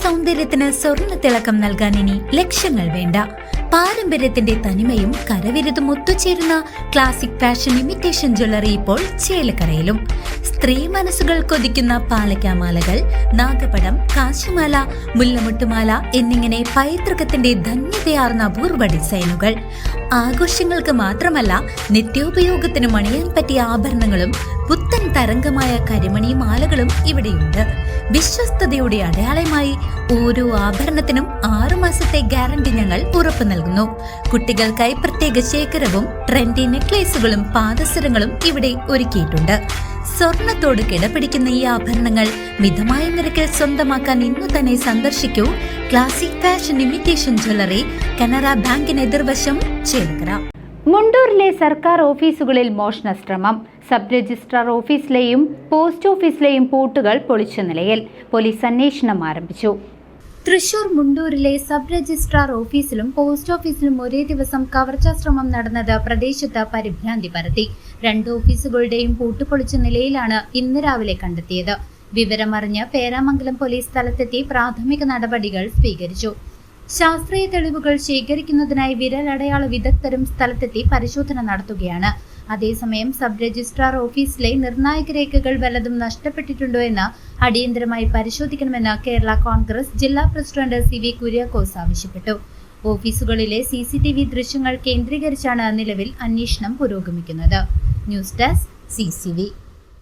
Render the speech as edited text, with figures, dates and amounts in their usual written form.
സൗന്ദര്യത്തിന് സ്വർണ്ണ തിളക്കം നൽകാൻ ഇനി ലക്ഷങ്ങൾ വേണ്ട. പാരമ്പര്യത്തിന്റെ തനിമയും കരവിരുതും ഒത്തുചേരുന്ന ക്ലാസിക് ഫാഷൻ ഇമിറ്റേഷൻ ജ്വല്ലറി ഇപ്പോൾ ചേലക്കരയിലും. സ്ത്രീ മനസ്സുകൾ കൊതിക്കുന്ന പാലക്കാമാലകൾ, നാഗപടം, കാശിമാല, മുല്ലമുട്ടുമാല എന്നിങ്ങനെ പൈതൃകത്തിന്റെ ധന്യതയാർന്ന അപൂർവ ഡിസൈനുകൾ. ആഘോഷങ്ങൾക്ക് മാത്രമല്ല, നിത്യോപയോഗത്തിന് മണിയാൻ പറ്റിയ ആഭരണങ്ങളും പുത്തൻ തരംഗമായ കരിമണി മാലകളും ഇവിടെയുണ്ട്. വിശ്വസ്തയുടെ അടയാളമായി ഓരോ ആഭരണത്തിനും 6 മാസത്തെ ഗ്യാരണ്ടി ഞങ്ങൾ ഉറപ്പു നൽകുന്നു. കുട്ടികൾക്കായി പ്രത്യേക ശേഖരവും ട്രെൻഡി നെക്ലേസുകളും പാദസരങ്ങളും ഇവിടെ ഒരുക്കിയിട്ടുണ്ട്. സ്വർണത്തോട് കിടപിടിക്കുന്ന ഈ ആഭരണങ്ങൾ മിതമായ നിരക്കിൽ സ്വന്തമാക്കാൻ ഇന്നു തന്നെ സന്ദർശിക്കൂ classic fashion imitation jewellery, Canara ബാങ്കിന് എതിർവശം, ചേലക്കര. മുണ്ടൂരിലെ സർക്കാർ ഓഫീസുകളിൽ മോഷണ ശ്രമം. സബ് രജിസ്ട്രാർ ഓഫീസിലെയും പോസ്റ്റ് ഓഫീസിലെയും പൂട്ടുകൾ പൊളിച്ച നിലയിൽ. പോലീസ് അന്വേഷണം ആരംഭിച്ചു. തൃശൂർ മുണ്ടൂരിലെ സബ് രജിസ്ട്രാർ ഓഫീസിലും പോസ്റ്റ് ഓഫീസിലും ഒരേ ദിവസം കവർച്ചാ ശ്രമം നടന്നത് പ്രദേശത്ത് പരിഭ്രാന്തി പരത്തി. 2 ഓഫീസുകളുടെയും പൂട്ട് പൊളിച്ച നിലയിലാണ് ഇന്ന് രാവിലെ കണ്ടെത്തിയത്. വിവരമറിഞ്ഞ് പേരാമംഗലം പോലീസ് സ്ഥലത്തെത്തി പ്രാഥമിക നടപടികൾ സ്വീകരിച്ചു. ശാസ്ത്രീയ തെളിവുകൾ ശേഖരിക്കുന്നതിനായി വിരലടയാള വിദഗ്ധരും സ്ഥലത്തെത്തി പരിശോധന നടത്തുകയാണ്. അതേസമയം സബ് രജിസ്ട്രാർ ഓഫീസിലെ നിർണായക രേഖകൾ വല്ലതും നഷ്ടപ്പെട്ടിട്ടുണ്ടോ എന്ന് അടിയന്തരമായി പരിശോധിക്കണമെന്ന് കേരള കോൺഗ്രസ് ജില്ലാ പ്രസിഡന്റ് CV കുര്യാക്കോസ് ആവശ്യപ്പെട്ടു. ഓഫീസുകളിലെ CCTV ദൃശ്യങ്ങൾ കേന്ദ്രീകരിച്ചാണ് നിലവിൽ അന്വേഷണം പുരോഗമിക്കുന്നത്. News desk CCV.